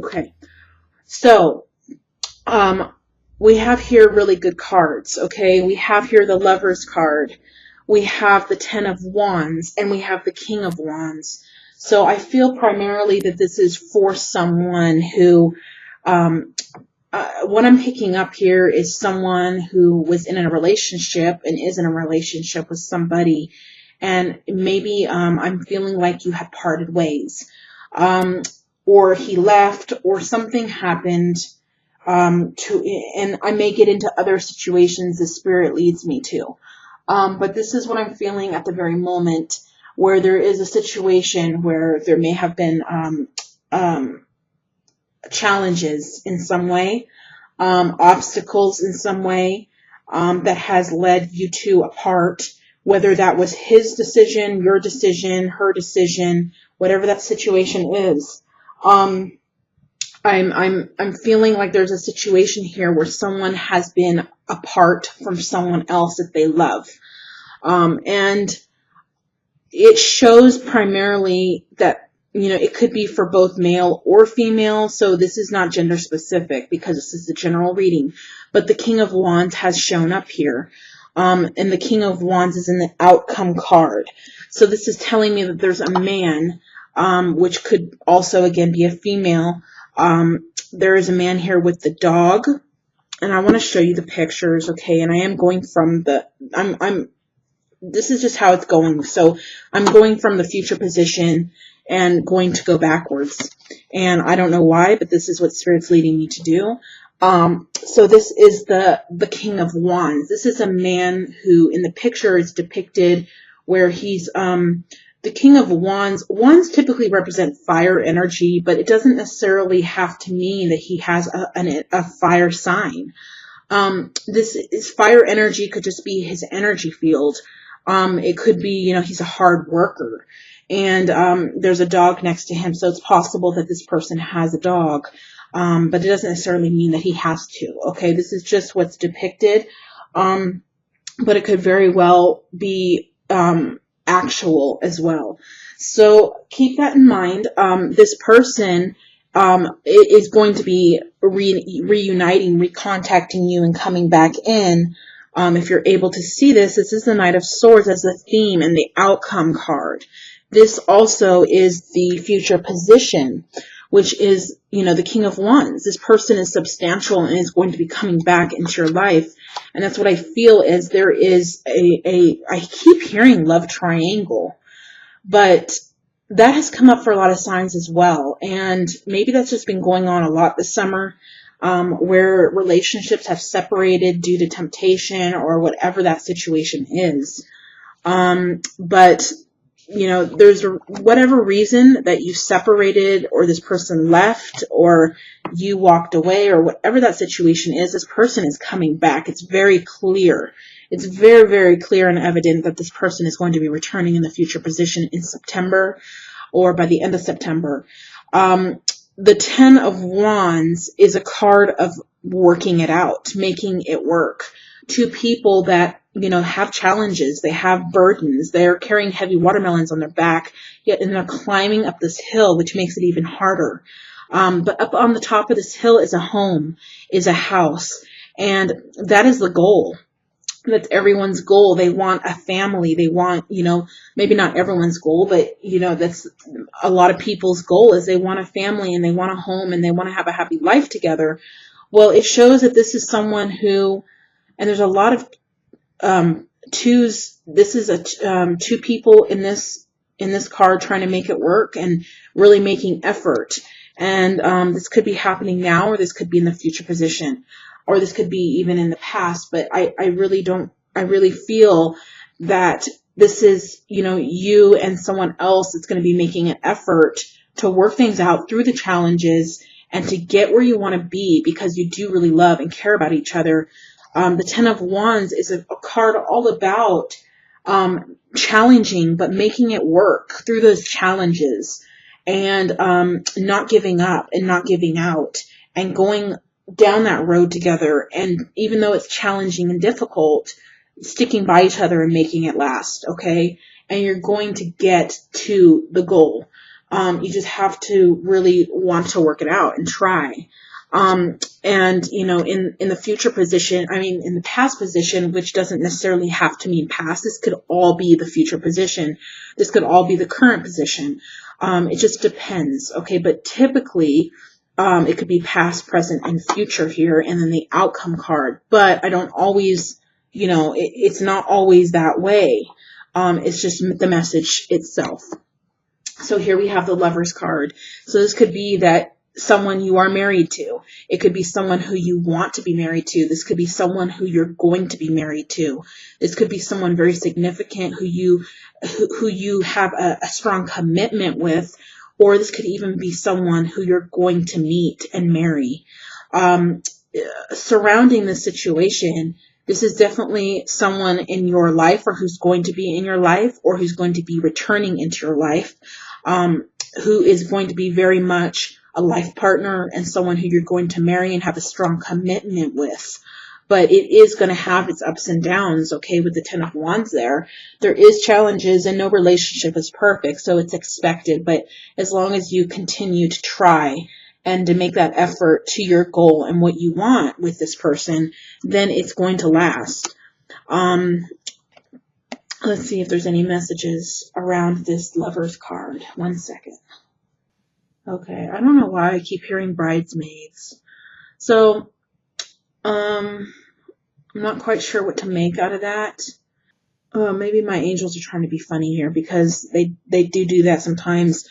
Okay. So, we have here really good cards, okay? We have here the Lover's card. We have the Ten of Wands, and we have the King of Wands. So I feel primarily that this is for someone who, what I'm picking up here is someone who was in a relationship and is in a relationship with somebody, and maybe I'm feeling like you had parted ways, or he left, or something happened, and I may get into other situations the spirit leads me to. But this is what I'm feeling at the very moment, where there is a situation where there may have been challenges in some way, obstacles in some way, that has led you two apart, whether that was his decision, your decision, her decision, whatever that situation is. I'm feeling like there's a situation here where someone has been apart from someone else that they love. And it shows primarily that, it could be for both male or female. So this is not gender specific because this is a general reading, but the King of Wands has shown up here. And the King of Wands is in the outcome card. So this is telling me that there's a man, which could also again be a female. There is a man here with the dog, and I want to show you the pictures, okay? And I am going from this is just how it's going. So I'm going from the future position and going to go backwards. And I don't know why, but this is what Spirit's leading me to do. So this is the King of Wands. This is a man who in the picture is depicted where he's, the King of Wands. Wands typically represent fire energy, but it doesn't necessarily have to mean that he has a fire sign. This is fire energy, could just be his energy field. It could be, he's a hard worker, and there's a dog next to him, so it's possible that this person has a dog, but it doesn't necessarily mean that he has to. Okay, this is just what's depicted, but it could very well be actual as well. So keep that in mind. This person is going to be reuniting, recontacting you, and coming back in. If you're able to see this, this is the Knight of Swords as the theme and the outcome card. This also is the future position, which is, the King of Wands. This person is substantial and is going to be coming back into your life. And that's what I feel is there is I keep hearing love triangle, but that has come up for a lot of signs as well. And maybe that's just been going on a lot this summer, where relationships have separated due to temptation or whatever that situation is. But, there's whatever reason that you separated, or this person left, or you walked away, or whatever that situation is, this person is coming back. It's very clear. It's very, very clear and evident that this person is going to be returning in the future position in September or by the end of September. The Ten of Wands is a card of working it out, making it work. Two people that, have challenges, they have burdens, they're carrying heavy watermelons on their back, yet and they're climbing up this hill, which makes it even harder. But up on the top of this hill is a home, is a house, and that is the goal. That's everyone's goal. They want a family. They want, maybe not everyone's goal, but, that's a lot of people's goal is they want a family and they want a home and they want to have a happy life together. Well, it shows that this is someone who, and there's a lot of twos. This is two people in this card trying to make it work and really making effort. And this could be happening now, or this could be in the future position, or this could be even in the past. But I really feel that this is, you and someone else that's going to be making an effort to work things out through the challenges and to get where you want to be, because you do really love and care about each other. The Ten of Wands is a card all about challenging, but making it work through those challenges, and not giving up and not giving out, and going down that road together. And even though it's challenging and difficult, sticking by each other and making it last, okay? And you're going to get to the goal. You just have to really want to work it out and try. And, you know, in the future position, I mean, in the past position, which doesn't necessarily have to mean past, this could all be the future position. This could all be the current position. It just depends. Okay. But typically, it could be past, present, and future here, and then the outcome card. But I don't always, you know, it's not always that way. It's just the message itself. So here we have the Lovers card. So this could be that someone you are married to. It could be someone who you want to be married to. This could be someone who you're going to be married to. This could be someone very significant who you have a strong commitment with, or this could even be someone who you're going to meet and marry. Surrounding this situation, this is definitely someone in your life, or who's going to be in your life, or who's going to be returning into your life, who is going to be very much a life partner and someone who you're going to marry and have a strong commitment with. But it is going to have its ups and downs, okay, with the Ten of Wands there. There is challenges, and no relationship is perfect, so it's expected. But as long as you continue to try and to make that effort to your goal and what you want with this person, then it's going to last. Let's see if there's any messages around this Lovers card. 1 second. Okay, I don't know why I keep hearing bridesmaids. So, I'm not quite sure what to make out of that. Maybe my angels are trying to be funny here, because they do that sometimes.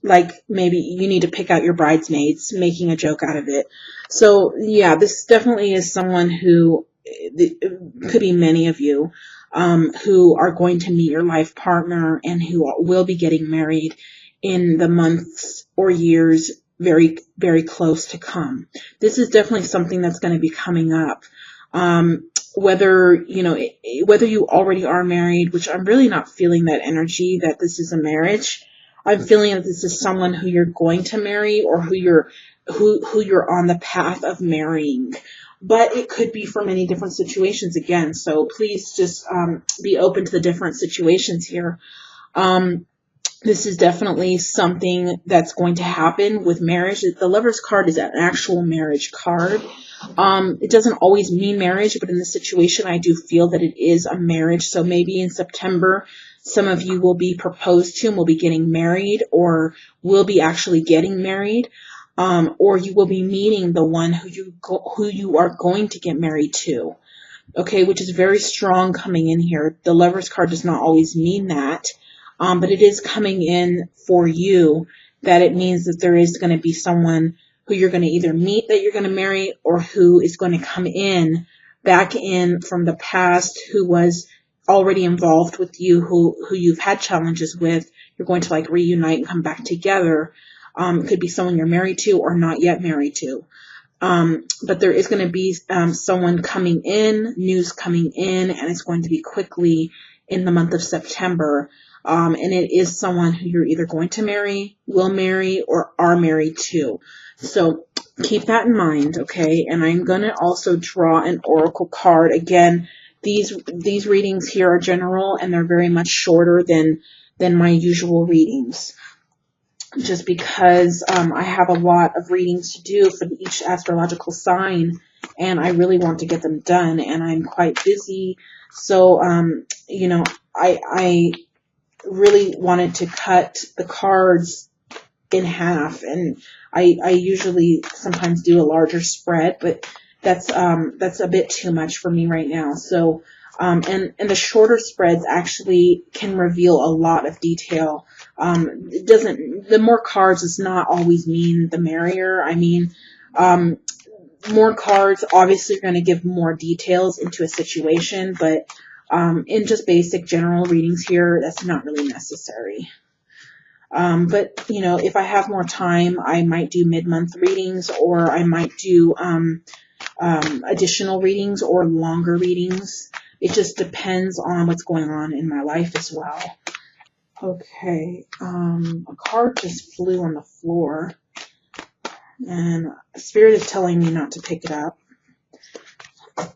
Like maybe you need to pick out your bridesmaids, making a joke out of it. So yeah, this definitely is someone who, could be many of you, who are going to meet your life partner and who will be getting married in the months or years very, very close to come. This is definitely something that's going to be coming up. Whether you already are married, which I'm really not feeling that energy that this is a marriage. I'm feeling that this is someone who you're going to marry, or who you're on the path of marrying. But it could be for many different situations again. So please just be open to the different situations here. This is definitely something that's going to happen with marriage. The Lovers card is an actual marriage card. It doesn't always mean marriage, but in this situation, I do feel that it is a marriage. So maybe in September, some of you will be proposed to and will be getting married, or will be actually getting married, or you will be meeting the one who you are going to get married to. Okay, which is very strong coming in here. The Lovers card does not always mean that. But it is coming in for you, that it means that there is going to be someone who you're going to either meet that you're going to marry, or who is going to come back in from the past, who was already involved with you, who you've had challenges with. You're going to like reunite and come back together. It could be someone you're married to or not yet married to. But there is going to be someone coming in, news coming in, and it's going to be quickly in the month of September. And it is someone who you're either going to marry, will marry, or are married to. So keep that in mind, okay? And I'm going to also draw an oracle card. Again, these readings here are general, and they're very much shorter than my usual readings. Just because I have a lot of readings to do for each astrological sign, and I really want to get them done, and I'm quite busy. So, I really wanted to cut the cards in half, and I usually sometimes do a larger spread, but that's a bit too much for me right now. So, and the shorter spreads actually can reveal a lot of detail. The more cards does not always mean the merrier. I mean, more cards obviously are going to give more details into a situation, but in just basic general readings here, that's not really necessary. But, if I have more time, I might do mid-month readings, or I might do additional readings or longer readings. It just depends on what's going on in my life as well. Okay, a card just flew on the floor, and Spirit is telling me not to pick it up.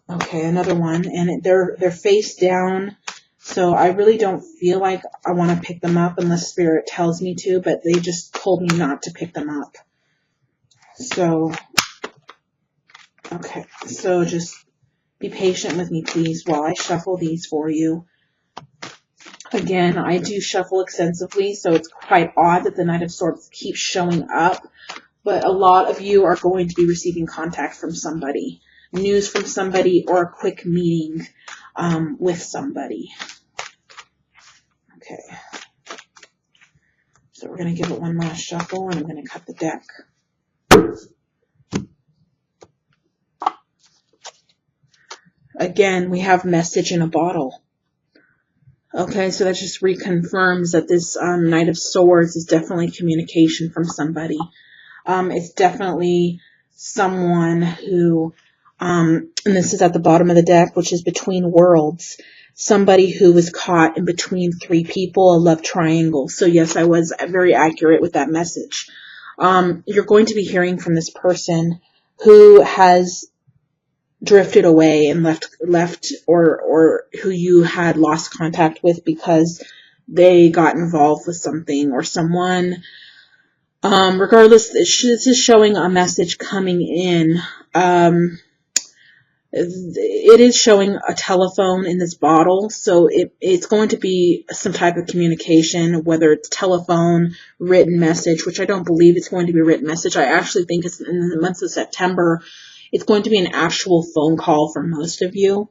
Okay, another one, and they're face down, So I really don't feel like I want to pick them up unless Spirit tells me to, but they just told me not to pick them up. So, okay, so just be patient with me, please, while I shuffle these for you. Again, I do shuffle extensively, so it's quite odd that the Knight of Swords keeps showing up, but a lot of you are going to be receiving contact from somebody, news from somebody, or a quick meeting with somebody. Okay, so we're going to give it one last shuffle, and I'm going to cut the deck. Again, we have message in a bottle. Okay, so that just reconfirms that this Knight of Swords is definitely communication from somebody. It's definitely someone who, and this is at the bottom of the deck, which is between worlds. Somebody who was caught in between three people, a love triangle. So yes, I was very accurate with that message. You're going to be hearing from this person who has drifted away and left or who you had lost contact with because they got involved with something or someone. Regardless, this is showing a message coming in. It is showing a telephone in this bottle, so it's going to be some type of communication, whether it's telephone, written message, which I don't believe it's going to be a written message. I actually think it's in the month of September. It's going to be an actual phone call for most of you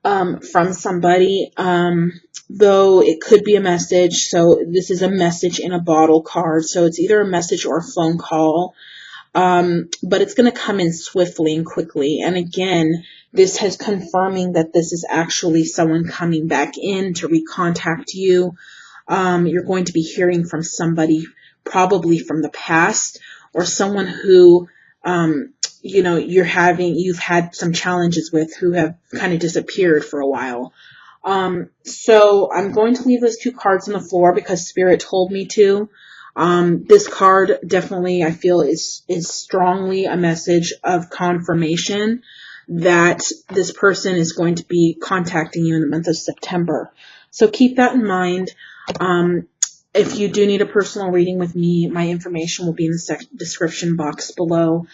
from somebody, though it could be a message. So this is a message in a bottle card. So it's either a message or a phone call, but it's going to come in swiftly and quickly. And again, this is confirming that this is actually someone coming back in to recontact you. You're going to be hearing from somebody probably from the past or someone who you've had some challenges with, who have kind of disappeared for a while. So I'm going to leave those two cards on the floor because Spirit told me to. This card definitely, I feel, is strongly a message of confirmation that this person is going to be contacting you in the month of September. So keep that in mind. If you do need a personal reading with me, my information will be in the description box below.